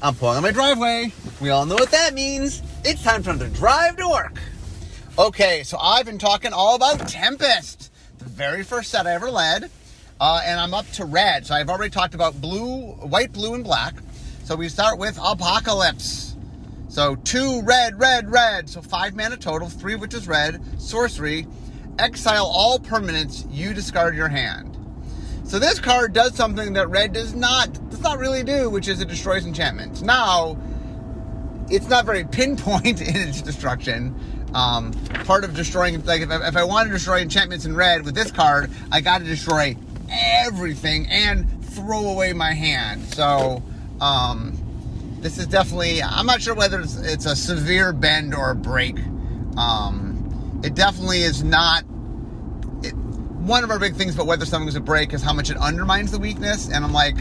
I'm pulling on my driveway. We all know what that means. It's time for another drive to work. Okay, so I've been talking all about Tempest, the very first set I ever led, and I'm up to red. So I've already talked about blue, white, blue, and black. So we start with Apocalypse. So 2 red, red, red. So 5 mana total, 3 of which is red. Sorcery. Exile all permanents you discard your hand. So this card does something that red does not really do, which is it destroys enchantments. Now, it's not very pinpoint in its destruction. Part of destroying, like if I want to destroy enchantments in red with this card, I got to destroy everything and throw away my hand. So this is definitely, I'm not sure whether it's a severe bend or a break. It definitely is not. One of our big things about whether something is a break is how much it undermines the weakness. And I'm like,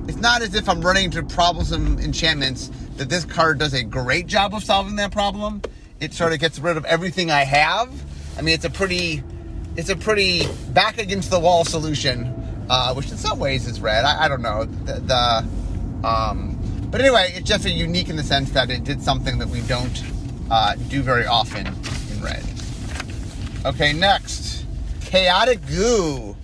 it's not as if I'm running into troublesome enchantments that this card does a great job of solving that problem. It sort of gets rid of everything I have. I mean, it's a pretty back against the wall solution, which in some ways is red. I don't know. But anyway, it's just unique in the sense that it did something that we don't do very often in red. Okay, next. Chaotic Goo.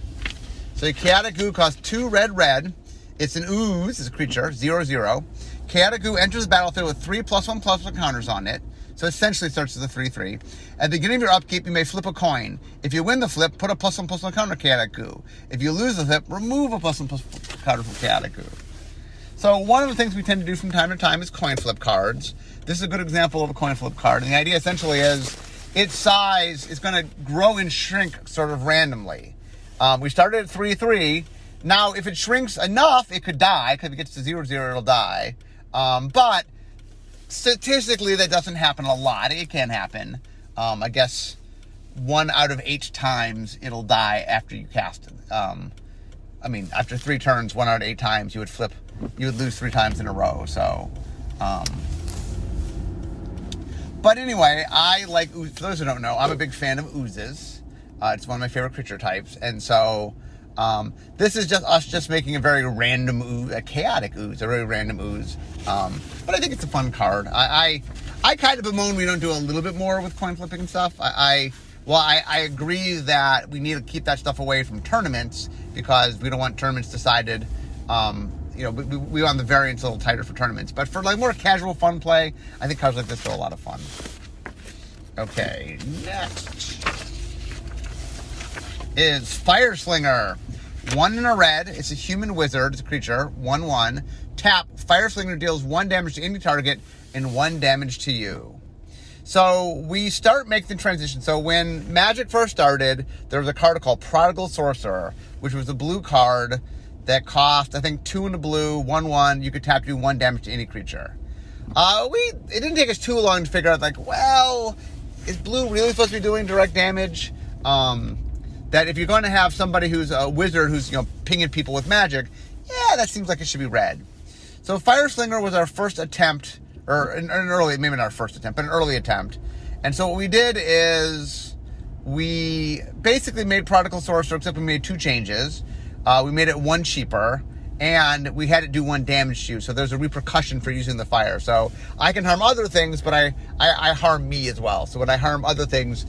So Chaotic Goo costs 2 red, red. It's an ooze, it's a creature, 0/0. Chaotic Goo enters the battlefield with 3+1/+1 counters on it. So essentially starts as a 3/3. At the beginning of your upkeep, you may flip a coin. If you win the flip, put a +1/+1 counter Chaotic Goo. If you lose the flip, remove a +1/+1 counter from Chaotic Goo. So one of the things we tend to do from time to time is coin flip cards. This is a good example of a coin flip card. And the idea essentially is its size is going to grow and shrink sort of randomly. We started at 3/3. Now, if it shrinks enough, it could die. Because if it gets to 0/0, it'll die. But statistically, that doesn't happen a lot. It can happen. I guess 1 out of 8 times it'll die after you cast it. After 3 turns, 1 out of 8 times you would lose 3 times in a row. So, but anyway, I like ooze. For those who don't know, I'm a big fan of oozes. It's one of my favorite creature types. And so this is just us making a very random ooze, a chaotic ooze, a very random ooze. But I think it's a fun card. I kind of bemoan we don't do a little bit more with coin flipping and stuff. I agree that we need to keep that stuff away from tournaments because we don't want tournaments decided. We want the variance a little tighter for tournaments. But for like more casual fun play, I think cards like this are a lot of fun. Okay, next is Fireslinger. 1 in a red. It's a human wizard. It's a creature. 1/1. Tap. Fireslinger deals 1 damage to any target and 1 damage to you. So we start making the transition. So when Magic first started, there was a card called Prodigal Sorcerer, which was a blue card that cost, I think, 2 in a blue, 1/1. You could tap, do 1 damage to any creature. It didn't take us too long to figure out, like, well, is blue really supposed to be doing direct damage? That if you're going to have somebody who's a wizard who's, pinging people with magic, yeah, that seems like it should be red. So Fireslinger was our first attempt, or an early, maybe not our first attempt, but an early attempt. And so what we did is we basically made Prodigal Sorcerer, except we made 2 changes. We made it 1 cheaper, and we had it do 1 damage to you. So there's a repercussion for using the fire. So I can harm other things, but I harm me as well. So when I harm other things,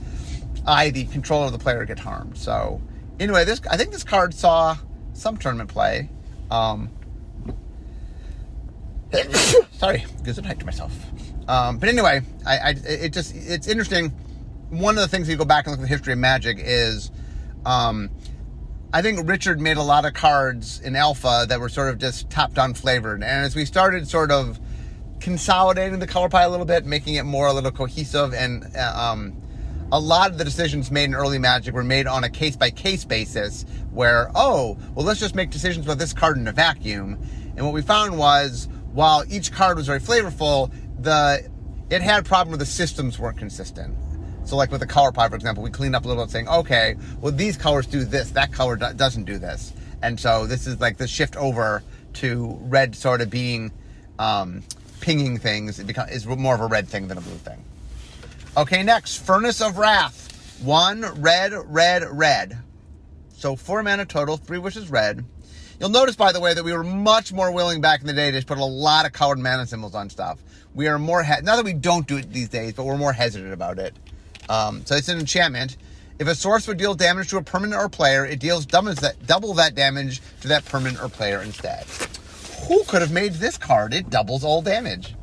the controller of the player, get harmed. So anyway, I think this card saw some tournament play. Sorry, gives a night to myself. But anyway, it's interesting. One of the things you go back and look at the history of Magic is, I think Richard made a lot of cards in Alpha that were sort of just top-down flavored. And as we started sort of consolidating the color pie a little bit, making it more a little cohesive, and a lot of the decisions made in early Magic were made on a case-by-case basis where, let's just make decisions about this card in a vacuum. And what we found was, while each card was very flavorful, it had a problem where the systems weren't consistent. So like with the color pie, for example, we cleaned up a little bit saying, okay, well, these colors do this, that color doesn't do this. And so this is like the shift over to red sort of being pinging things. Is more of a red thing than a blue thing. Okay, next, Furnace of Wrath. 1 red, red, red. So 4 mana total, 3 which is red. You'll notice, by the way, that we were much more willing back in the day to put a lot of colored mana symbols on stuff. We are more, not that we don't do it these days, but we're more hesitant about it. So it's an enchantment. If a source would deal damage to a permanent or player, it deals double that damage to that permanent or player instead. Who could have made this card? It doubles all damage.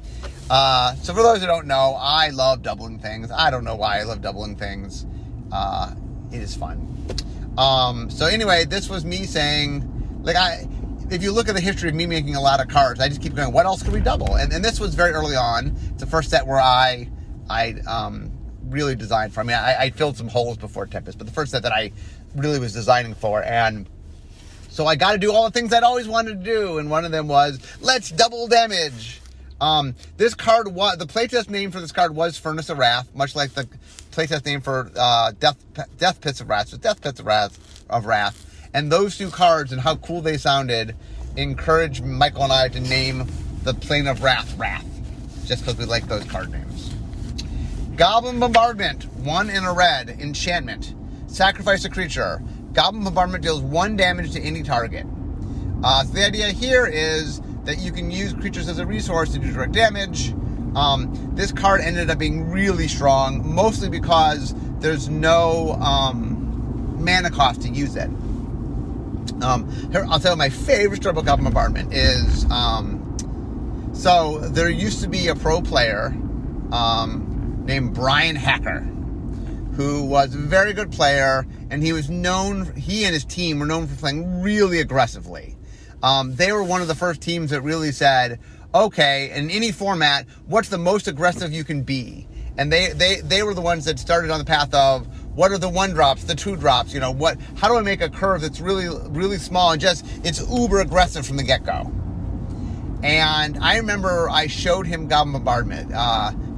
So for those who don't know, I love doubling things. I don't know why I love doubling things. It is fun. So anyway, this was me saying, like, if you look at the history of me making a lot of cards, I just keep going, what else could we double? And this was very early on. It's the first set where I really designed for. I mean, I filled some holes before Tempest, but the first set that I really was designing for. And so I got to do all the things I'd always wanted to do. And one of them was, let's double damage. This card was, the playtest name for this card was Furnace of Wrath, much like the playtest name for Death Pits of Wrath. So Death Pits of Wrath. And those two cards and how cool they sounded encouraged Michael and I to name the Plane of Wrath, just because we like those card names. Goblin Bombardment, 1 in a red, enchantment. Sacrifice a creature. Goblin Bombardment deals 1 damage to any target. So the idea here is that you can use creatures as a resource to do direct damage. This card ended up being really strong, mostly because there's no mana cost to use it. Here, I'll tell you my favorite story about Goblin Bombardment is, so there used to be a pro player named Brian Hacker, who was a very good player, and he and his team were known for playing really aggressively. They were one of the first teams that really said, okay, in any format, what's the most aggressive you can be? And they were the ones that started on the path of, what are the 1-drops, the 2-drops, how do I make a curve that's really, really small and it's uber aggressive from the get-go? And I remember I showed him Goblin Bombardment.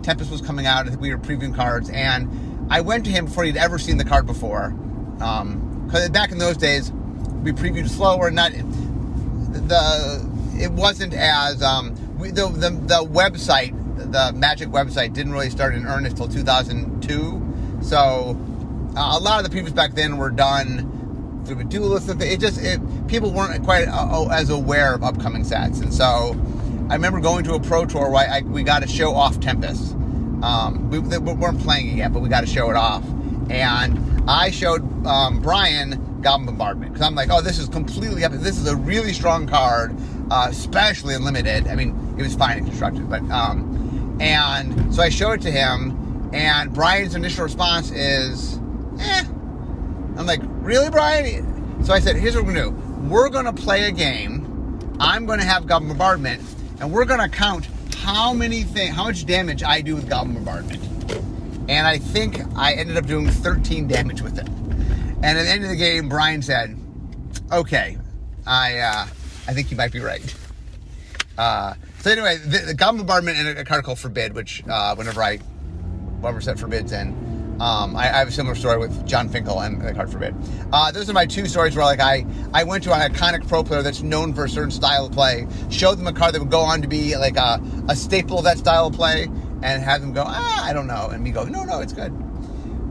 Tempest was coming out, I think we were previewing cards, and I went to him before he'd ever seen the card before. Because back in those days, we previewed slower, it wasn't as, the website, the Magic website didn't really start in earnest till 2002, so a lot of the previews back then were done through a duelist. People weren't quite as aware of upcoming sets, and so I remember going to a pro tour where we got to show off Tempest. We weren't playing it yet, but we got to show it off, and I showed Brian Goblin Bombardment because I'm like, oh, this is completely epic. This is a really strong card, especially in limited. I mean, it was fine and constructed, but and so I showed it to him, and Brian's initial response is, I'm like, really, Brian? So I said, here's what we're going to do. We're going to play a game. I'm going to have Goblin Bombardment, and we're going to count how much damage I do with Goblin Bombardment. And I think I ended up doing 13 damage with it. And at the end of the game, Brian said, okay, I think you might be right. So anyway, the Goblin Bombardment and a card called Forbid, which whatever set Forbid's in, I have a similar story with John Finkel and the card Forbid. Those are my two stories where I went to an iconic pro player that's known for a certain style of play, showed them a card that would go on to be like a staple of that style of play, and have them go, I don't know, and me go, no, it's good.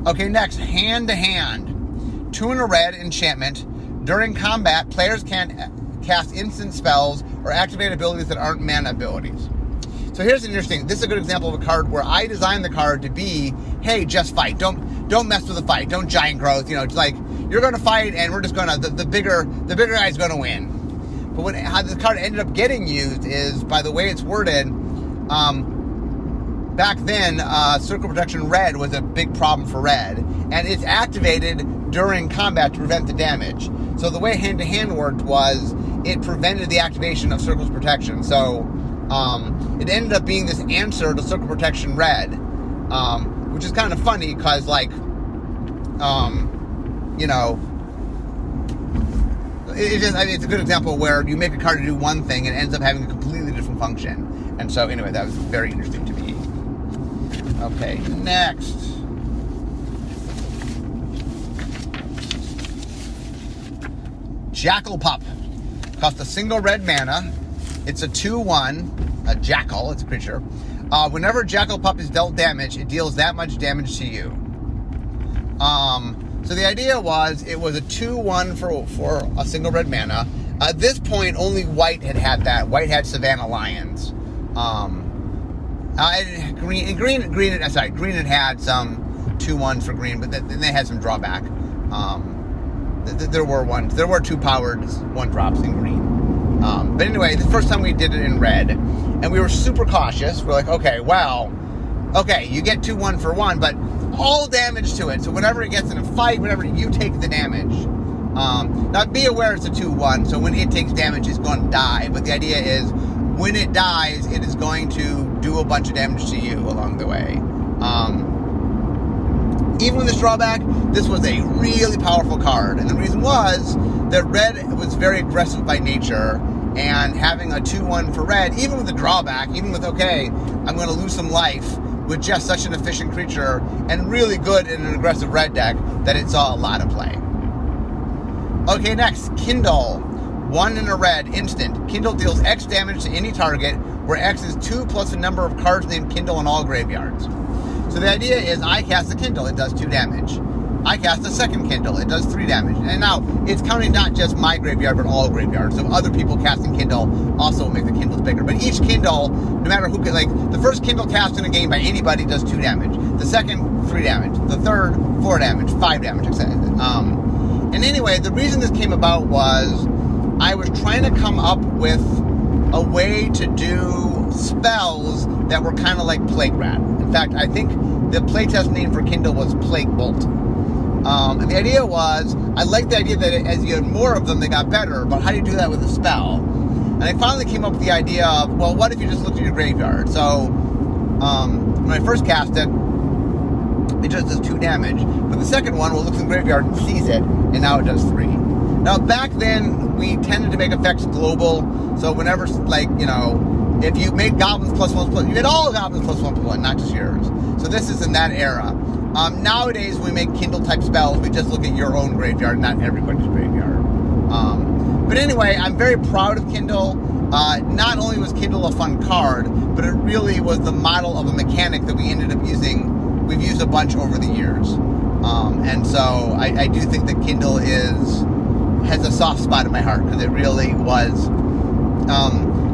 Okay, next, Hand to Hand. 2 in a red, enchantment. During combat, players can cast instant spells or activate abilities that aren't mana abilities. So here's an interesting, this is a good example of a card where I designed the card to be, hey, just fight. Don't mess with the fight. Don't giant growth. It's like, you're going to fight and we're just going to, the bigger guy's going to win. But how this card ended up getting used is, by the way it's worded, back then, Circle Protection Red was a big problem for Red, and it's activated during combat to prevent the damage. So the way Hand to Hand worked was, it prevented the activation of Circle's Protection. So, it ended up being this answer to Circle Protection Red, which is kind of funny because, it's a good example where you make a card to do one thing and it ends up having a completely different function. And so, anyway, that was very interesting to me. Okay, next. Jackal Pup. Costs a single red mana. It's a 2/1, a jackal, it's a creature. Whenever Jackal Pup is dealt damage, it deals that much damage to you. So the idea was, it was a 2/1 for a single red mana. At this point, only white had that. White had Savannah Lions. Green had had some 2-1s for green, but then they had some drawback. There were 2 powered 1-drops in green. But anyway, the first time we did it in red, and we were super cautious. We're like, okay, you get 2-1 for 1, but all damage to it. So whenever it gets in a fight, whenever you take the damage. Now be aware it's a 2-1, so when it takes damage, it's going to die. But the idea is, when it dies, it is going to do a bunch of damage to you along the way. Even with this drawback, this was a really powerful card. And the reason was that red was very aggressive by nature, and having a 2-1 for red, even with the drawback, even with, okay, I'm going to lose some life, with just such an efficient creature, and really good in an aggressive red deck, that it saw a lot of play. Okay, next, Kindle. 1 in a red, instant. Kindle deals X damage to any target, where X is 2 plus the number of cards named Kindle in all graveyards. So the idea is, I cast a Kindle, it does 2 damage. I cast a second Kindle, it does 3 damage. And now, it's counting not just my graveyard, but all graveyards. So other people casting Kindle also make the Kindles bigger. But each Kindle, no matter who, like, the first Kindle cast in a game by anybody does 2 damage. The second, 3 damage. The third, 4 damage, 5 damage, etc. And anyway, the reason this came about was, I was trying to come up with a way to do spells that were kind of like Plague Rat. In fact, I think the playtest name for Kindle was Plague Bolt. And the idea was, I liked the idea that as you had more of them, they got better, but how do you do that with a spell? And I finally came up with the idea of, well, what if you just looked at your graveyard? So, when I first cast it, it just does 2 damage, but the second one will look in the graveyard and sees it, and now it does 3. Now, back then, we tended to make effects global, so whenever, like, you know, if you made goblins +1/+1, you made all goblins +1/+1, not just yours. So this is in that era. Nowadays, when we make Kindle-type spells, we just look at your own graveyard, not everybody's graveyard. But anyway, I'm very proud of Kindle. Not only was Kindle a fun card, but it really was the model of a mechanic that we ended up using. We've used a bunch over the years. And so I do think that Kindle has a soft spot in my heart, because it really was,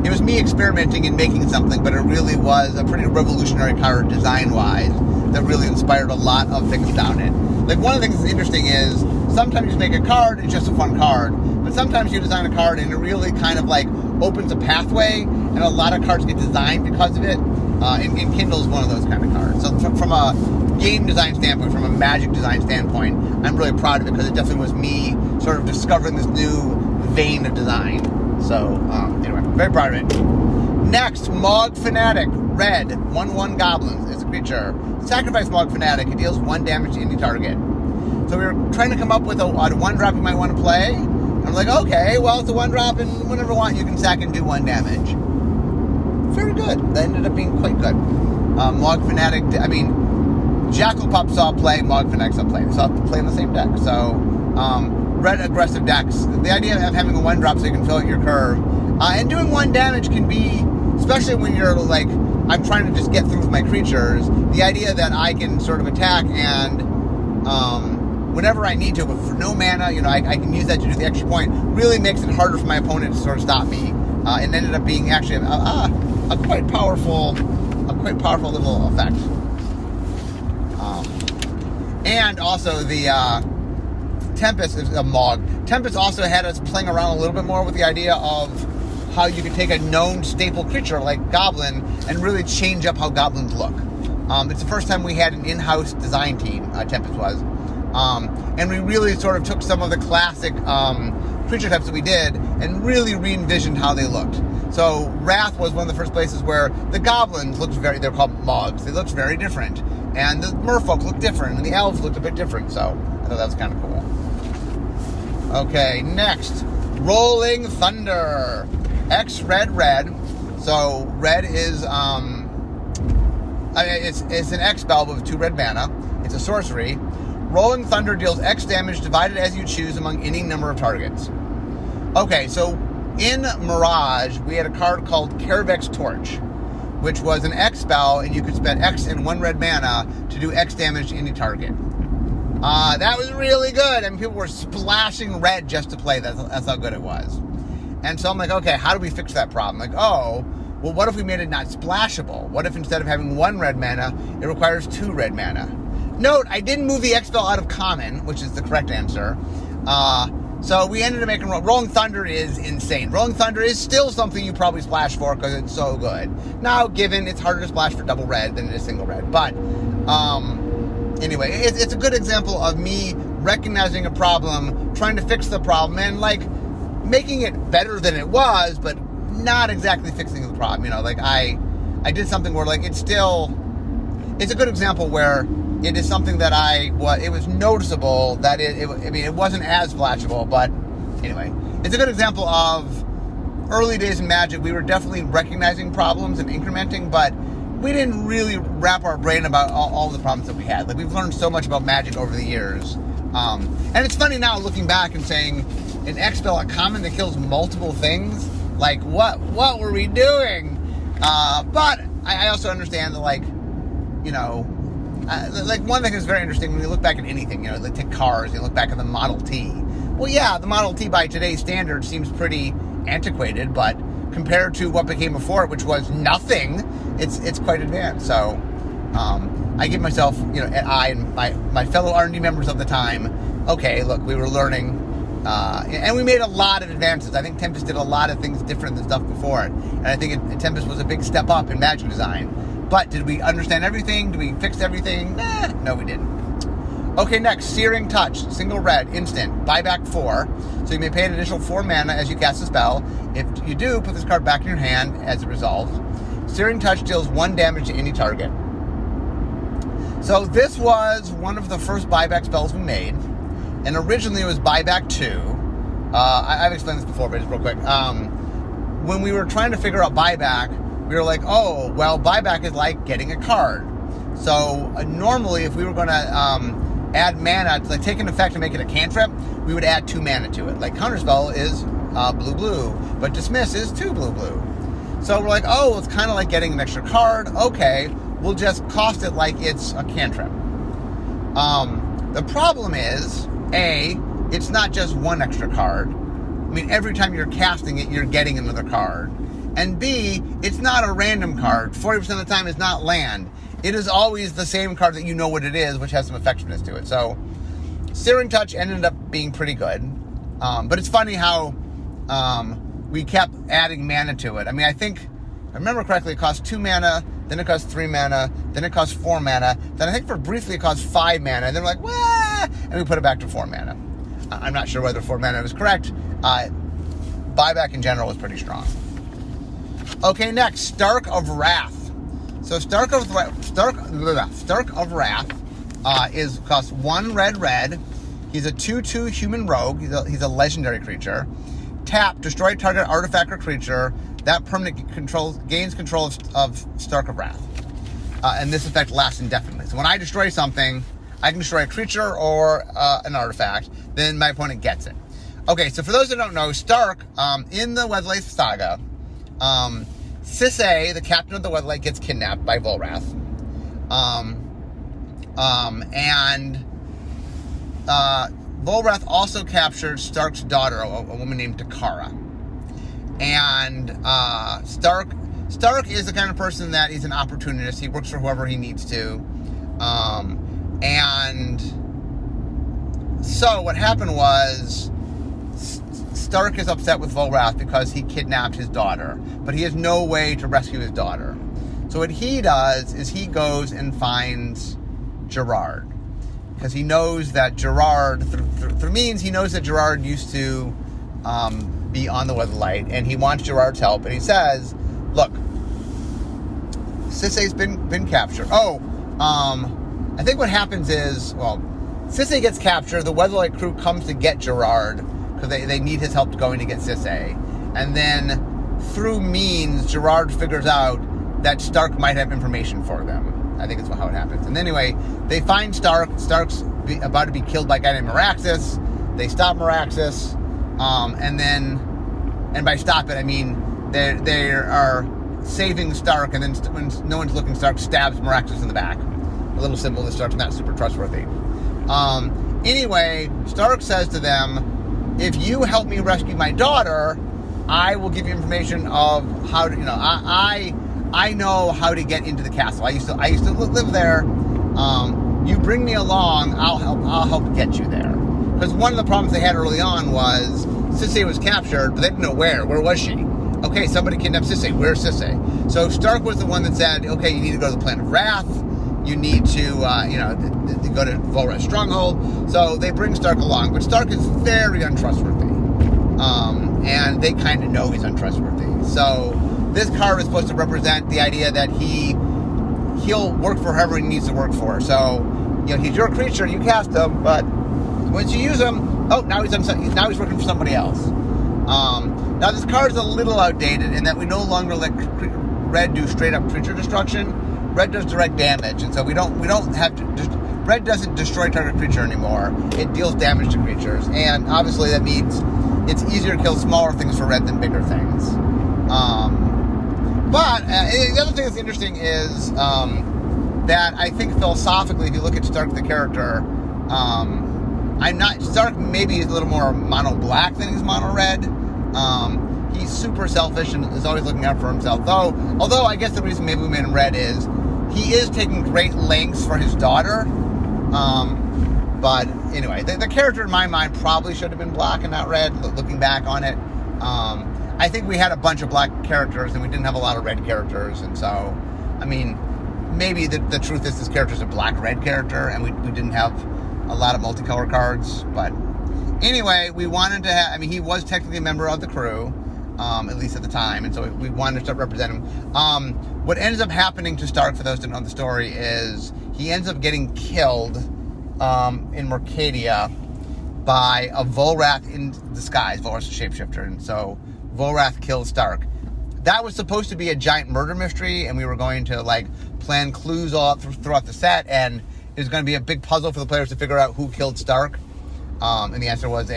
it was me experimenting and making something, but it really was a pretty revolutionary card design-wise that really inspired a lot of things down it. Like, one of the things that's interesting is, sometimes you make a card, it's just a fun card, but sometimes you design a card and it really kind of like opens a pathway, and a lot of cards get designed because of it. And Kindle is one of those kind of cards. So from a game design standpoint, from a Magic design standpoint, I'm really proud of it, because it definitely was me sort of discovering this new vein of design. So, anyway, very proud of it. Next, Mog Fanatic, red, 1/1 goblins. It's a creature. Sacrifice Mog Fanatic. It deals 1 damage to any target. So we were trying to come up with a 1-drop you might want to play. And I'm like, okay, well, it's a 1-drop, and whenever you want, you can sack and do 1 damage. Very good. That ended up being quite good. Mog Fanatic, I mean, Jackal Pup saw play, Mog Fanatic saw play. They saw play in the same deck. So, red aggressive decks. The idea of having a 1-drop so you can fill out your curve. And doing 1 damage can be, especially when you're like, I'm trying to just get through with my creatures, the idea that I can sort of attack and, whenever I need to, but for no mana, you know, I can use that to do the extra point, really makes it harder for my opponent to sort of stop me. And ended up being actually a quite powerful little effect. And also the Tempest is a Mog. Tempest also had us playing around a little bit more with the idea of how you could take a known staple creature like Goblin and really change up how Goblins look. It's the first time we had an in-house design team, Tempest was. And we really sort of took some of the classic creature types that we did and really re-envisioned how they looked. So Wrath was one of the first places where the goblins looked they're called Mogs, they looked very different. And the merfolk looked different, and the elves looked a bit different, so I thought that was kind of cool. Okay, next, Rolling Thunder. X red. So red is, it's an X spell with 2 red mana. It's a sorcery. Rolling Thunder deals X damage divided as you choose among any number of targets. Okay, so in Mirage, we had a card called Karavek's Torch, which was an X spell, and you could spend X and 1 red mana to do X damage to any target. That was really good. I mean, people were splashing red just to play. That's how good it was. And so I'm like, okay, how do we fix that problem? Like, oh, well, what if we made it not splashable? What if instead of having 1 red mana, it requires 2 red mana? Note, I didn't move the X spell out of common, which is the correct answer. So we ended up making Rolling Thunder is insane. Rolling Thunder is still something you probably splash for because it's so good. Now, given it's harder to splash for double red than it is single red. But anyway, it's a good example of me recognizing a problem, trying to fix the problem, and like making it better than it was, but not exactly fixing the problem. You know, like I did something where like it's a good example where it is something that it was noticeable that it wasn't as splashable, but anyway, it's a good example of early days in Magic. We were definitely recognizing problems and incrementing, but we didn't really wrap our brain about all the problems that we had. Like, we've learned so much about Magic over the years. And it's funny now looking back and saying, an X spell, a common that kills multiple things, like, what were we doing? But I also understand that, like, you know, like one thing that's very interesting when you look back at anything, you know, like take cars, you look back at the Model T. Well, yeah, the Model T by today's standards seems pretty antiquated, but compared to what became before it, which was nothing, it's quite advanced. So I give myself, you know, and my fellow R&D members of the time, okay, look, we were learning, and we made a lot of advances. I think Tempest did a lot of things different than stuff before it, and I think Tempest was a big step up in Magic design. But did we understand everything? Did we fix everything? Nah, no, we didn't. Okay, next, Searing Touch, single red, instant, buyback 4. So you may pay an additional 4 mana as you cast a spell. If you do, put this card back in your hand as it resolves. Searing Touch deals 1 damage to any target. So this was one of the first buyback spells we made, and originally it was buyback 2. I've explained this before, but just real quick. When we were trying to figure out buyback, we were like, oh, well, buyback is like getting a card. So normally, if we were going to add mana, to like take an effect and make it a cantrip, we would add 2 mana to it. Like Counterspell is blue, but Dismiss is 2 blue. So we're like, oh, it's kind of like getting an extra card. Okay, we'll just cost it like it's a cantrip. The problem is, A, it's not just 1 extra card. I mean, every time you're casting it, you're getting another card. And B, it's not a random card. 40% of the time, it's not land. It is always the same card that you know what it is, which has some effectiveness to it. So, Searing Touch ended up being pretty good. But it's funny how we kept adding mana to it. I mean, I think, if I remember correctly, it cost 2 mana, then it cost 3 mana, then it cost 4 mana, then I think for briefly it cost 5 mana, and then we're like, wah! And we put it back to 4 mana. I'm not sure whether 4 mana was correct. Buyback in general was pretty strong. Okay, next, Stark of Wrath. So Stark of Wrath costs 1 red. He's a 2/2 human rogue. He's a legendary creature. Tap, destroy target artifact or creature. That permanent gains control of Stark of Wrath. And this effect lasts indefinitely. So when I destroy something, I can destroy a creature or an artifact. Then my opponent gets it. Okay, so for those that don't know, Stark, in the Weatherlight Saga, Sisay, the captain of the Weatherlight, gets kidnapped by Volrath. And Volrath also captured Stark's daughter, a woman named Takara. And Stark is the kind of person that he's an opportunist. He works for whoever he needs to. And so what happened was, Stark is upset with Volrath because he kidnapped his daughter, but he has no way to rescue his daughter. So what he does is he goes and finds Gerard, because he knows that Gerard, through means, he knows that Gerard used to be on the Weatherlight, and he wants Gerard's help. And he says, "Look, Sisay's been captured. I think what happens is, well, Sisay gets captured. The Weatherlight crew comes to get Gerard, because they need his help going to get Sisay. And then, through means, Gerard figures out that Stark might have information for them. I think that's how it happens. And anyway, they find Stark. Stark's about to be killed by a guy named Meraxus. They stop Meraxus. And by stop it, I mean they are saving Stark, and then when no one's looking, Stark stabs Meraxus in the back. A little symbol that Stark's not super trustworthy. Anyway, Stark says to them, if you help me rescue my daughter, I will give you information of how to, I know how to get into the castle. I used to live there. You bring me along, I'll help get you there. Because one of the problems they had early on was Sissay was captured, but they didn't know where. Where was she? Okay, somebody kidnapped Sissay. Where's Sissay? So Stark was the one that said, okay, you need to go to the Planet of Wrath. You need to, go to Volrath's stronghold. So they bring Stark along, but Stark is very untrustworthy. And they kind of know he's untrustworthy. So this card is supposed to represent the idea that he'll work for whoever he needs to work for. So, he's your creature, you cast him, but once you use him, now he's working for somebody else. Now this card is a little outdated in that we no longer let red do straight up creature destruction. Red does direct damage, and so we don't have to red doesn't destroy target creature anymore. It deals damage to creatures, and obviously that means it's easier to kill smaller things for red than bigger things. But the other thing that's interesting is that I think philosophically, if you look at Stark the character, Stark maybe is a little more mono black than he's mono red. He's super selfish and is always looking out for himself. Although I guess the reason maybe we made him red is he is taking great lengths for his daughter. But anyway, the character in my mind probably should have been black and not red, looking back on it. I think we had a bunch of black characters and we didn't have a lot of red characters. And so, maybe the truth is this character's a black-red character and we didn't have a lot of multicolor cards. But anyway, we wanted to have, he was technically a member of the crew, at least at the time. And so we wanted to start representing him. What ends up happening to Stark, for those who don't know the story, is he ends up getting killed in Mercadia by a Volrath in disguise. Volrath's a shapeshifter, and so Volrath kills Stark. That was supposed to be a giant murder mystery, and we were going to plan clues all throughout the set, and it was going to be a big puzzle for the players to figure out who killed Stark. And the answer was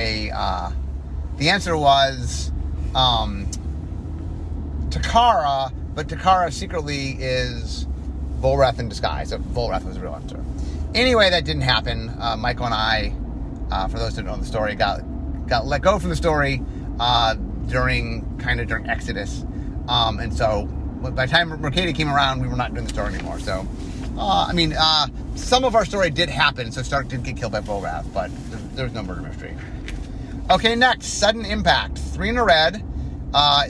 Takara, but Takara secretly is Volrath in disguise. So Volrath was the real answer. Anyway, that didn't happen. Michael and I, for those who don't know the story, got let go from the story during Exodus. And so by the time Mercadia came around, we were not doing the story anymore. So, some of our story did happen, so Stark did get killed by Volrath, but there was no murder mystery. Okay, next, Sudden Impact. 3 in a red.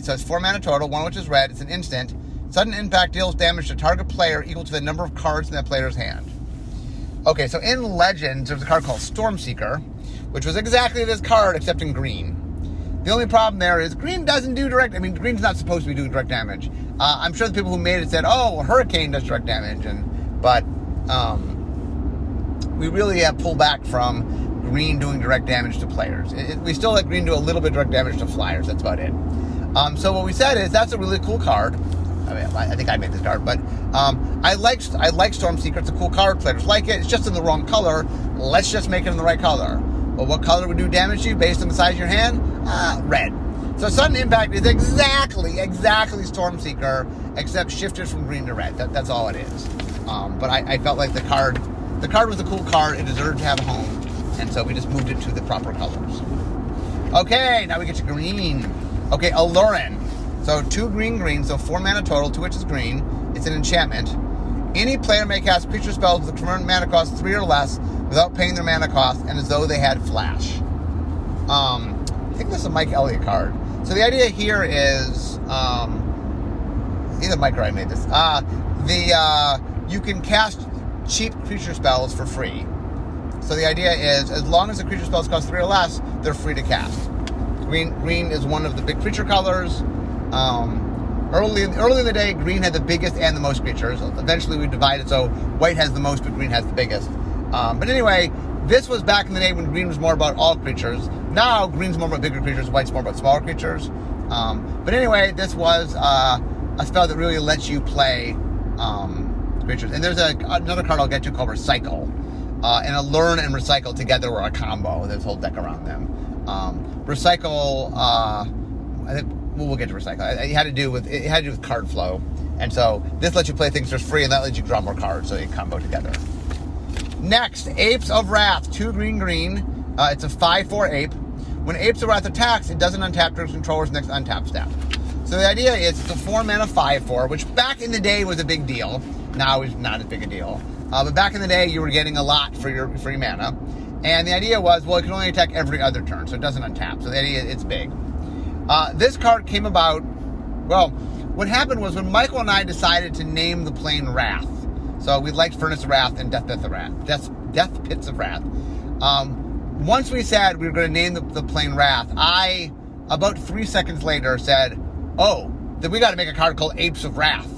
So it's 4 mana total, 1 which is red. It's an instant. Sudden Impact deals damage to target player equal to the number of cards in that player's hand. Okay, so in Legends, there's a card called Stormseeker, which was exactly this card, except in green. The only problem there is green doesn't do direct... green's not supposed to be doing direct damage. I'm sure the people who made it said, Hurricane does direct damage, but we really have pulled back from green doing direct damage to players. We still let green do a little bit of direct damage to flyers, that's about it. So what we said is, that's a really cool card. I think I made this card, but I like Stormseeker. It's a cool card. Players like it. It's just in the wrong color. Let's just make it in the right color. Well, what color would do damage to you based on the size of your hand? Red. So Sudden Impact is exactly Stormseeker, except shifted from green to red. That's all it is. But I felt like the card was a cool card. It deserved to have a home, and so we just moved it to the proper colors. Okay, now we get to green. Okay, Allurin. So 2 green, so 4 mana total, 2 which is green. It's an enchantment. Any player may cast creature spells with a current mana cost 3 or less without paying their mana cost and as though they had flash. I think this is a Mike Elliott card. So the idea here is, either Mike or I made this. You can cast cheap creature spells for free. So the idea is, as long as the creature spells cost 3 or less, they're free to cast. Green is one of the big creature colors. Early in the day, green had the biggest and the most creatures. Eventually we divided, so white has the most, but green has the biggest. But anyway, this was back in the day when green was more about all creatures. Now, green's more about bigger creatures, white's more about smaller creatures. But anyway, this was a spell that really lets you play creatures. And there's another card I'll get to called Recycle. And a Learn and Recycle together were a combo. There's a whole deck around them. Recycle, I think we'll get to Recycle. It had to do with card flow, and so this lets you play things for free, and that lets you draw more cards, so you combo together. Next, Apes of Wrath, 2 green. It's a 5/4 ape. when Apes of Wrath attacks, it doesn't untap during controller's next untap step. So the idea is it's a 4-mana 5/4, which back in the day was a big deal. Now it's not as big a deal. But back in the day, you were getting a lot for your mana. And the idea was, well, it can only attack every other turn, so it doesn't untap. So the idea, it's big. This card came about, well, what happened was when Michael and I decided to name the plane Wrath. So we liked Furnace of Wrath and Death Pits of Wrath. Once we said we were going to name the plane Wrath, I, about 3 seconds later, said, oh, then we got to make a card called Apes of Wrath.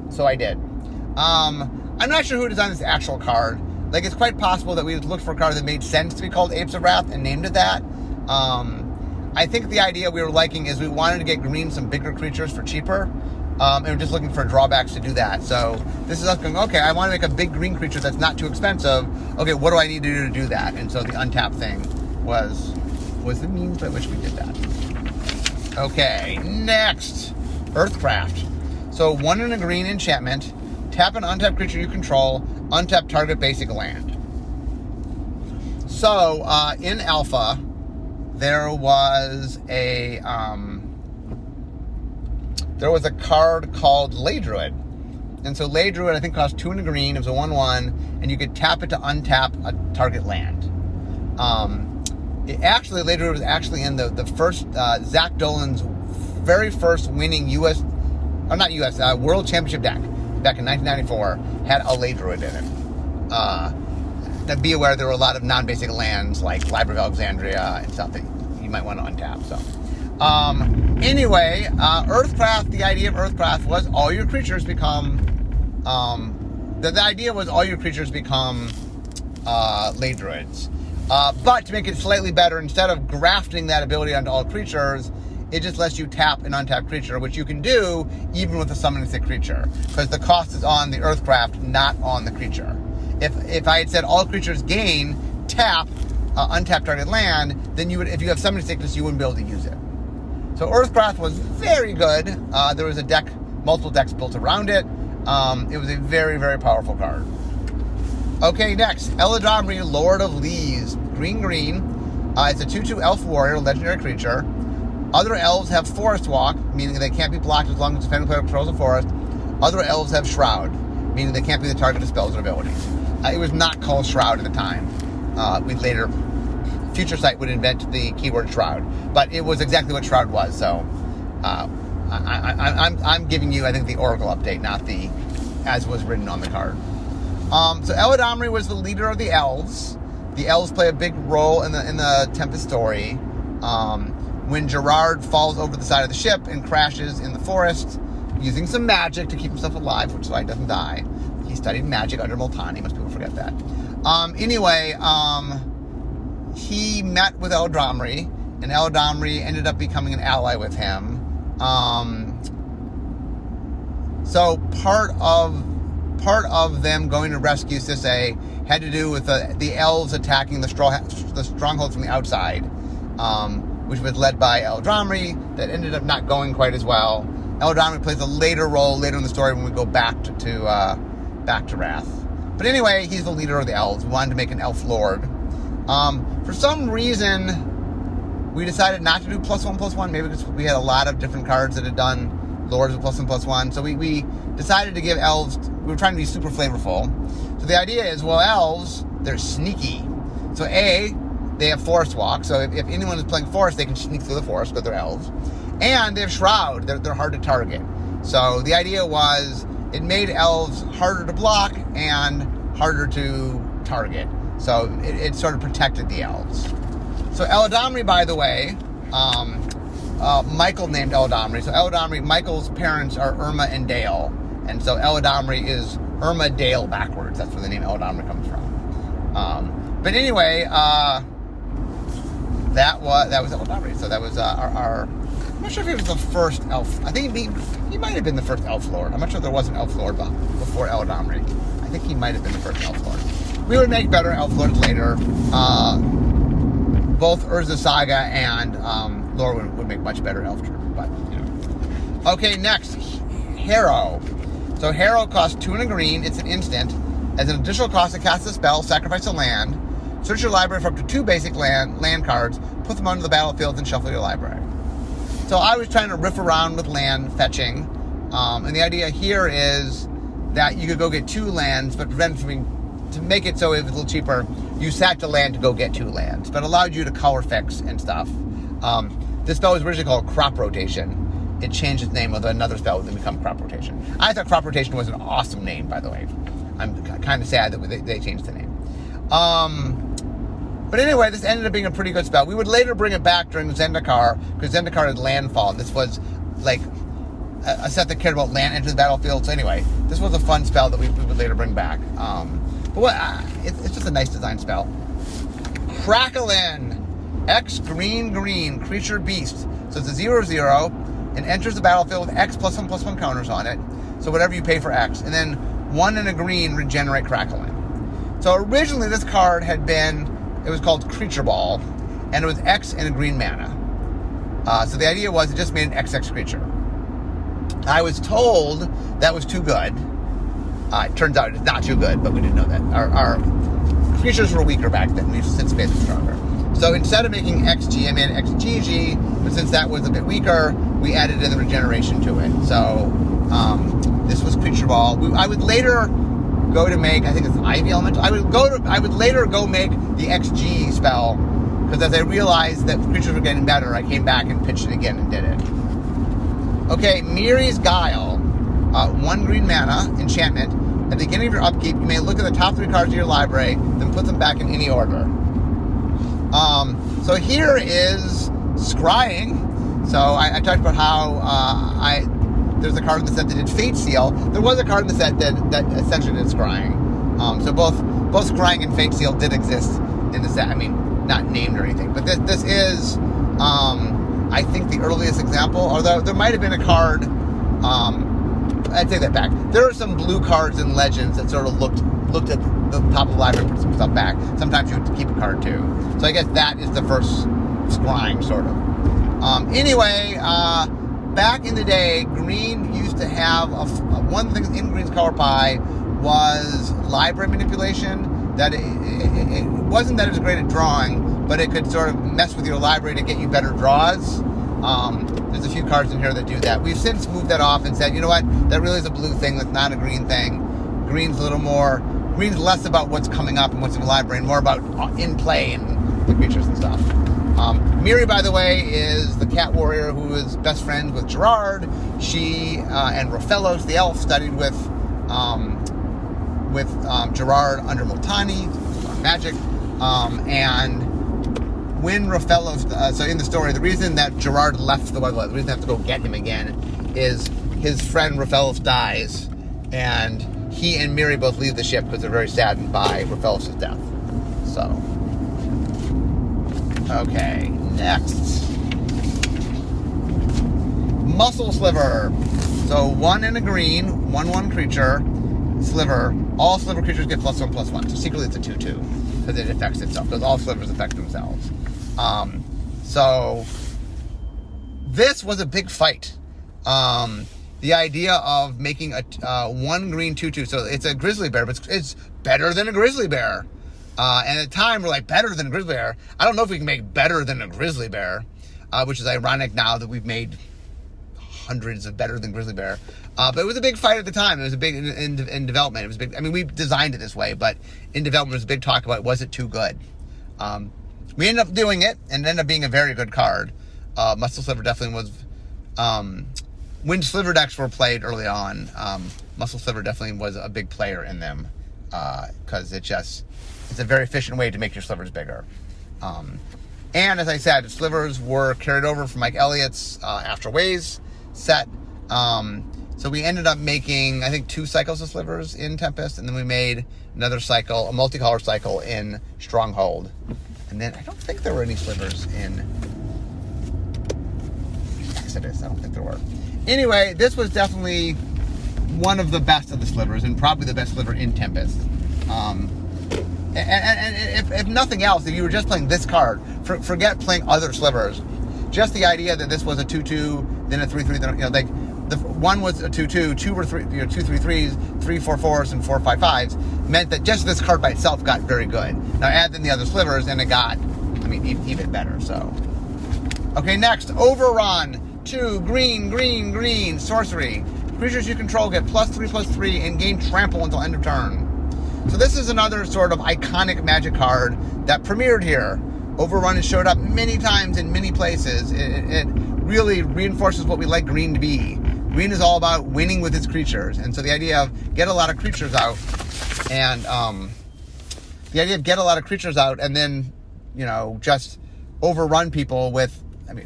So I did. I'm not sure who designed this actual card. Like, it's quite possible that we looked for a card that made sense to be called Apes of Wrath and named it that. I think the idea we were liking is we wanted to get green some bigger creatures for cheaper. And we're just looking for drawbacks to do that. So this is us going, okay, I want to make a big green creature that's not too expensive. Okay, what do I need to do that? And so the untap thing was the means by which we did that. Okay, next. Earthcraft. So 1 and a green enchantment. Tap an untapped creature you control. Untap target basic land. So in Alpha, there was a card called Ley Druid. And so Ley Druid, I think, cost 2 and a green. It was a 1/1, and you could tap it to untap a target land. Ley Druid was actually in the first, Zach Dolan's very first winning World Championship deck back in 1994 had a Ley Druid in it. Now be aware there were a lot of non-basic lands like Library of Alexandria and stuff that you might want to untap. So, anyway, Earthcraft. The idea of Earthcraft was all your creatures become. The idea was all your creatures become Ley Druids. But to make it slightly better, instead of grafting that ability onto all creatures, it just lets you tap an untapped creature, which you can do even with a summoning sick creature, because the cost is on the Earthcraft, not on the creature. If I had said all creatures gain tap untap target land, then you would, if you have summoning sickness, you wouldn't be able to use it. So Earthcraft was very good. There was multiple decks built around it. It was a very, very powerful card. Okay, next, Eladamri, Lord of Lees, green. It's a 2/2 elf warrior, legendary creature. Other elves have Forest Walk, meaning they can't be blocked as long as the defending player controls the forest. Other elves have Shroud, meaning they can't be the target of spells or abilities. It was not called Shroud at the time. Future Sight would invent the keyword Shroud, but it was exactly what Shroud was. So I'm giving you, I think, the Oracle update, not the as was written on the card. So Eladamri was the leader of the elves. The elves play a big role in the Tempest story. When Gerard falls over the side of the ship and crashes in the forest, using some magic to keep himself alive, which is why he doesn't die. He studied magic under Multani. Most people forget that. He met with Eladamri, and Eladamri ended up becoming an ally with him. So part of them going to rescue Sisay had to do with the elves attacking the stronghold from the outside, which was led by Eladamri. That ended up not going quite as well. Eladamri plays a later role later in the story when we go back to Wrath. But anyway, he's the leader of the elves. We wanted to make an elf lord. For some reason, we decided not to do +1/+1, maybe because we had a lot of different cards that had done lords with +1/+1. So we decided to give elves, we were trying to be super flavorful. So the idea is, well, elves, they're sneaky. So they have Forest Walk, so if anyone is playing Forest, they can sneak through the forest because they're elves. And they have Shroud, they're hard to target. So the idea was, it made elves harder to block and harder to target. So it sort of protected the elves. So Eladamri, by the way, Michael named Eladamri. So Eladamri, Michael's parents are Irma and Dale. And so Eladamri is Irma Dale backwards. That's where the name Eladamri comes from. But anyway, that was Eladamri. So that was our I'm not sure if he was the first elf. I think he might have been the first elf lord. I'm not sure there was an elf lord before Eladamri. I think he might have been the first elf lord. We would make better elf lords later. Both Urza Saga and Lore would make much better elf lords, but you know. Okay, next, Harrow. So Harrow costs 2 and a green. It's an instant. As an additional cost to cast a spell, sacrifice a land. Search your library for up to 2 basic land cards. put them onto the battlefield and shuffle your library. So I was trying to riff around with land fetching, and the idea here is that you could go get 2 lands, but to make it so it was a little cheaper, you sacked a land to go get 2 lands, but allowed you to color fix and stuff. This spell was originally called Crop Rotation. It changed its name with another spell to become Crop Rotation. I thought Crop Rotation was an awesome name, by the way. I'm kind of sad that they changed the name. But anyway, this ended up being a pretty good spell. We would later bring it back during Zendikar, because Zendikar had Landfall, and this was like a set that cared about land entering the battlefield. So anyway, this was a fun spell that we would later bring back. It's just a nice design spell. Crackalin, X green creature beast. So it's a 0/0 and enters the battlefield with X +1/+1 counters on it. So whatever you pay for X, and then 1 and a green regenerate Crackalin. So originally this card it was called Creature Ball, and it was X and a green mana. So the idea was it just made an XX creature. I was told that was too good. It turns out it's not too good, but we didn't know that. Our creatures were weaker back then. We've since made them stronger. So instead of making XG, I made XGG, but since that was a bit weaker, we added in the regeneration to it. So this was Creature Ball. I would later go to make, I think it's Ivy Elemental. I would later go make the XG spell, because as I realized that creatures were getting better, I came back and pitched it again and did it. Okay, Miri's Guile, 1 green mana, enchantment. At the beginning of your upkeep, you may look at the top 3 cards of your library, then put them back in any order. So here is Scrying. So I talked about how there's a card in the set that did Fate Seal. There was a card in the set that essentially did Scrying. So both Scrying and Fate Seal did exist in the set. I mean, not named or anything, but this is I think the earliest example. Although there might have been a card. I'd take that back. There are some blue cards in Legends that sort of looked at the top of the library and put some stuff back. Sometimes you would keep a card too. So I guess that is the first Scrying, sort of. Anyway, back in the day, Green used to have one of the things in Green's color pie was library manipulation. That it wasn't that it was great at drawing, but it could sort of mess with your library to get you better draws. There's a few cards in here that do that. We've since moved that off and said, you know what, that really is a blue thing, that's not a green thing. Green's less about what's coming up and what's in the library, and more about in play and the creatures and stuff. Miri, by the way, is the cat warrior who is best friends with Gerard. She and Rofellos, the elf, studied with Gerard under Multani, magic, and when Rofellos, so in the story, the reason that Gerard left the Wildlands, the reason they have to go get him again, is his friend Rofellos dies, and he and Miri both leave the ship because they're very saddened by Rofellos' death. So, okay, next. Muscle Sliver. So 1 and a green, 1/1 creature, Sliver. All Sliver creatures get +1/+1. So secretly it's a 2/2 because it affects itself, because all Slivers affect themselves. So this was a big fight. The idea of making a 1 green 2/2, so it's a grizzly bear, but it's better than a grizzly bear. And at the time, we're like, better than a grizzly bear? I don't know if we can make better than a grizzly bear, which is ironic now that we've made hundreds of better than grizzly bear. But it was a big fight at the time. It was a big, in development, it was big. I mean, we designed it this way, but in development, there was a big talk about, was it too good? We ended up doing it, and it ended up being a very good card. Muscle Sliver definitely was, when Sliver decks were played early on, Muscle Sliver definitely was a big player in them, because it's a very efficient way to make your slivers bigger. And as I said, slivers were carried over from Mike Elliott's After Ways set. So we ended up making, I think, 2 cycles of slivers in Tempest, and then we made another cycle, a multicolor cycle in Stronghold. And then I don't think there were any slivers in Exodus. I don't think there were. Anyway, this was definitely one of the best of the slivers, and probably the best sliver in Tempest. And if nothing else, if you were just playing this card, forget playing other slivers. Just the idea that this was a 2/2, then a 3/3, then, like the one was a 2/2, 2 were 3, 2 3/3s, 3 4/4s, and 4 5/5s, meant that just this card by itself got very good. Now add in the other slivers, and it got, I mean, even better, so. Okay, next, Overrun. 2, green, sorcery. Creatures you control get +3/+3 and gain trample until end of turn. So this is another sort of iconic Magic card that premiered here. Overrun has showed up many times in many places. It really reinforces what we like green to be. Green is all about winning with its creatures. And so the idea of get a lot of creatures out and then, just overrun people with,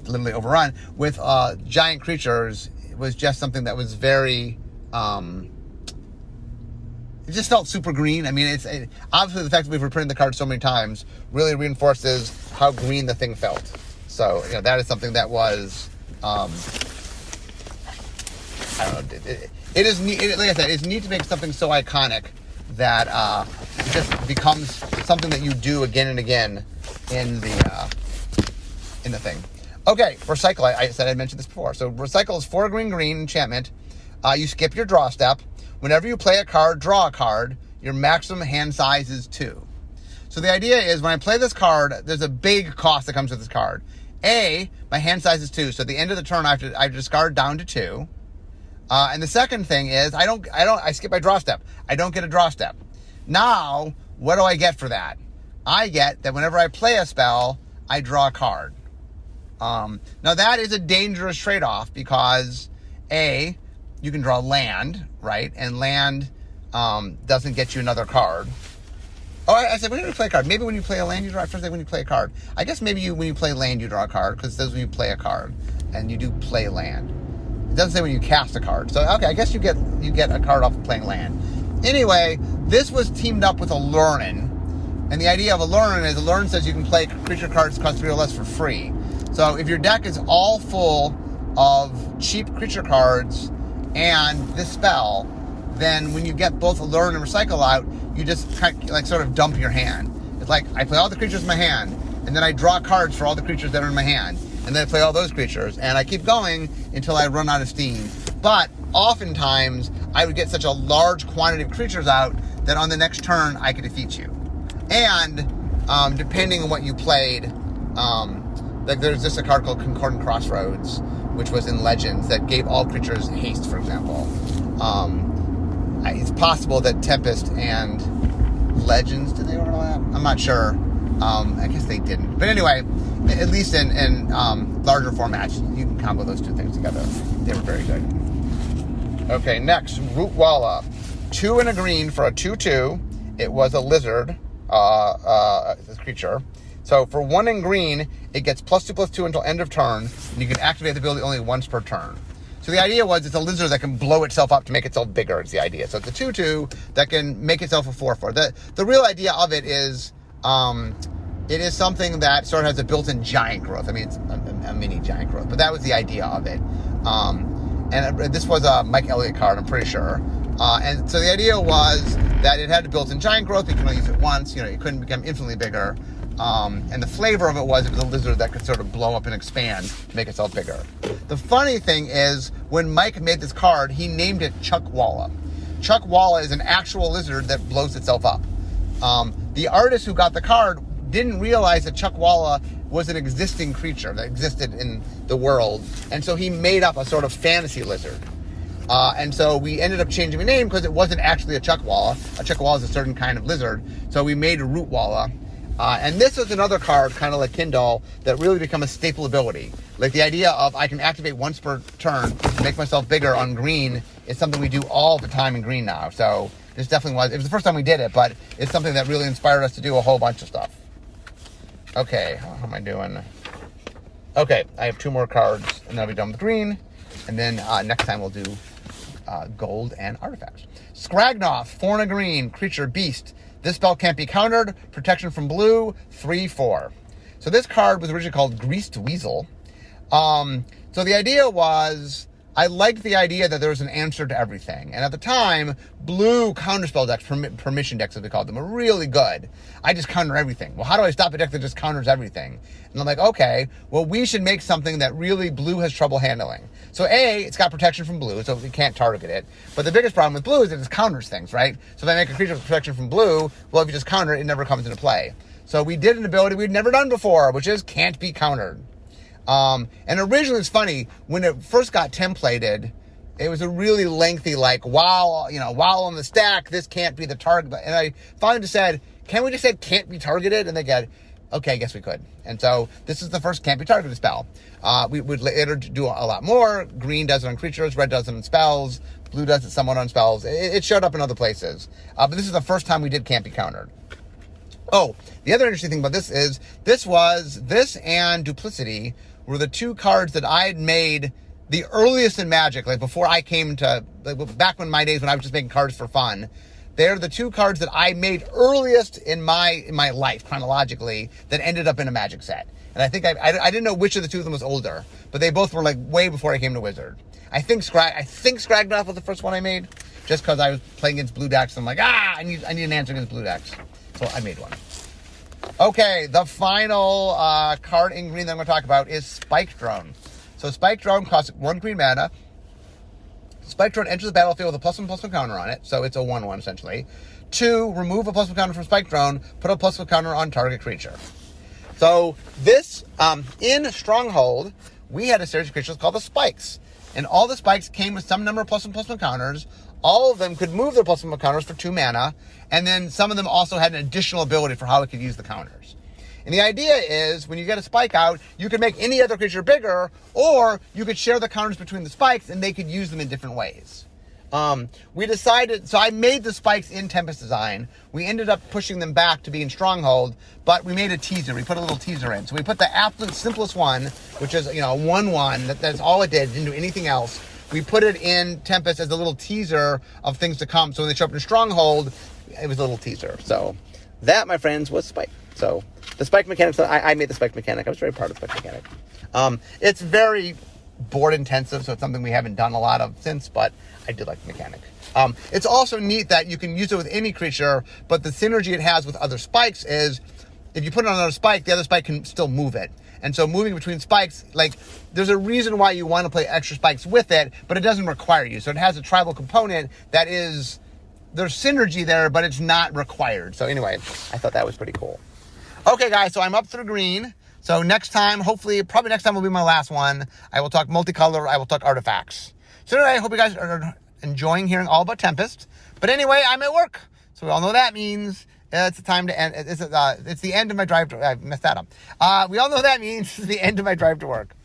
literally overrun with giant creatures was just something that was very, it just felt super green. Obviously the fact that we've reprinted the card so many times really reinforces how green the thing felt. So, that is something that was, I don't know, it is neat, like I said, it's neat to make something so iconic that it just becomes something that you do again and again in the thing. Okay, Recycle, I said I mentioned this before. So Recycle is 4 green enchantment. You skip your draw step. Whenever you play a card, draw a card, your maximum hand size is 2. So the idea is when I play this card, there's a big cost that comes with this card. A, my hand size is 2, so at the end of the turn I have to discard down to 2. And the second thing is I skip my draw step. I don't get a draw step. Now, what do I get for that? I get that whenever I play a spell, I draw a card. Now that is a dangerous trade-off because A, you can draw land, right? And land doesn't get you another card. Oh, I said when you play a card. Maybe when you play a land, you draw. First, when you play a card. I guess maybe when you play land, you draw a card because it says when you play a card, and you do play land. It doesn't say when you cast a card. So okay, I guess you get a card off of playing land. Anyway, this was teamed up with a Learnin, and the idea of a Learnin is a Learnin says you can play creature cards cost 3 or less for free. So if your deck is all full of cheap creature cards and this spell, then when you get both a Learn and Recycle out, you just sort of dump your hand. It's like I play all the creatures in my hand, and then I draw cards for all the creatures that are in my hand, and then I play all those creatures, and I keep going until I run out of steam. But oftentimes, I would get such a large quantity of creatures out that on the next turn, I could defeat you. And depending on what you played, there's just a card called Concordant Crossroads, which was in Legends, that gave all creatures haste, for example. It's possible that Tempest and Legends, did they overlap? I'm not sure. I guess they didn't. But anyway, at least in larger formats, you can combo those two things together. They were very good. Okay, next, Rootwalla. 2 and a green for a 2/2. It was a lizard, this creature. So for 1 in green, it gets +2/+2 until end of turn, and you can activate the ability only once per turn. So the idea was it's a lizard that can blow itself up to make itself bigger, is the idea. So it's a 2/2 that can make itself a 4/4. The real idea of it is it is something that sort of has a built-in giant growth. It's a mini giant growth, but that was the idea of it. And this was a Mike Elliott card, I'm pretty sure. And so the idea was that it had a built-in giant growth, but you can only use it once. It couldn't become infinitely bigger. And the flavor of it was a lizard that could sort of blow up and expand to make itself bigger. The funny thing is, when Mike made this card, he named it Chuckwalla. Chuckwalla is an actual lizard that blows itself up. The artist who got the card didn't realize that Chuckwalla was an existing creature that existed in the world, and so he made up a sort of fantasy lizard. And so we ended up changing the name because it wasn't actually a Chuckwalla. A Chuckwalla is a certain kind of lizard, so we made a Rootwalla. And this is another card, kind of like Kindle, that really become a staple ability. Like the idea of I can activate once per turn to make myself bigger on green is something we do all the time in green now. So this definitely it was the first time we did it, but it's something that really inspired us to do a whole bunch of stuff. Okay, how am I doing? Okay, I have 2 more cards, and then I'll be done with green. And then next time we'll do gold and artifacts. Scragnoth, 4 and a green, creature, beast. This spell can't be countered. Protection from blue, 3/4. So this card was originally called Greased Weasel. So the idea was, I liked the idea that there was an answer to everything. And at the time, blue counterspell decks, permission decks as we called them, were really good. I just counter everything. Well, how do I stop a deck that just counters everything? And I'm like, okay, well, we should make something that really blue has trouble handling. So A, it's got protection from blue, so we can't target it. But the biggest problem with blue is that it counters things, right? So if I make a creature with protection from blue, well, if you just counter it, it never comes into play. So we did an ability we'd never done before, which is can't be countered. And originally it's funny, when it first got templated, it was a really lengthy, like, while on the stack, this can't be the target. And I finally just said, can we just say can't be targeted? And they got, okay, I guess we could. And so this is the first can't be targeted spell. We would later do a lot more. Green does it on creatures, red does it on spells, blue does it somewhat on spells. It showed up in other places. But this is the first time we did can't be countered. Oh, the other interesting thing about this is this and Duplicity were the two cards that I had made the earliest in Magic, like before I came to, like back when my days when I was just making cards for fun. They're the two cards that I made earliest in my life, chronologically, that ended up in a Magic set. And I think I didn't know which of the two of them was older, but they both were like way before I came to Wizard. I think Scragnoff was the first one I made, just because I was playing against blue decks. And I'm like, I need an answer against blue decks. So I made one. Okay, the final card in green that I'm going to talk about is Spike Drone. So Spike Drone costs 1 green mana. Spike Drone enters the battlefield with a +1/+1 counter on it, so it's a 1/1 essentially. 2, remove a +1 counter from Spike Drone, put a +1 counter on target creature. So this, in Stronghold, we had a series of creatures called the Spikes. And all the Spikes came with some number of +1/+1 counters. All of them could move their +1 counters for 2 mana, and then some of them also had an additional ability for how it could use the counters. And the idea is, when you get a Spike out, you could make any other creature bigger, or you could share the counters between the Spikes, and they could use them in different ways. We decided, so I made the Spikes in Tempest design. We ended up pushing them back to be in Stronghold, but we made a teaser. We put a little teaser in. So we put the absolute simplest one, which is, a 1/1. That's all it did. It didn't do anything else. We put it in Tempest as a little teaser of things to come. So when they show up in Stronghold, it was a little teaser. So that, my friends, was Spike. So the Spike mechanic, so I made the Spike mechanic. I was very proud of the Spike mechanic. It's very board intensive, so it's something we haven't done a lot of since, but I did like the mechanic. It's also neat that you can use it with any creature, but the synergy it has with other Spikes is, if you put it on another Spike, the other Spike can still move it. And so moving between Spikes, like, there's a reason why you want to play extra Spikes with it, but it doesn't require you. So it has a tribal component that is, there's synergy there, but it's not required. So anyway, I thought that was pretty cool. Okay, guys, so I'm up through green. So next time, probably next time will be my last one. I will talk multicolor. I will talk artifacts. So anyway, I hope you guys are enjoying hearing all about Tempest. But anyway, I'm at work. So we all know that means it's the time to end. It's the end of my drive to, I messed that up. We all know that means it's the end of my drive to work.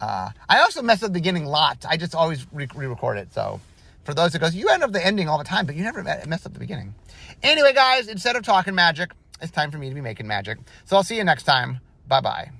I also mess up the beginning lots. I just always re-record it. So for those that goes, you end up the ending all the time, but you never mess up the beginning. Anyway, guys, instead of talking magic, it's time for me to be making magic. So I'll see you next time. Bye-bye.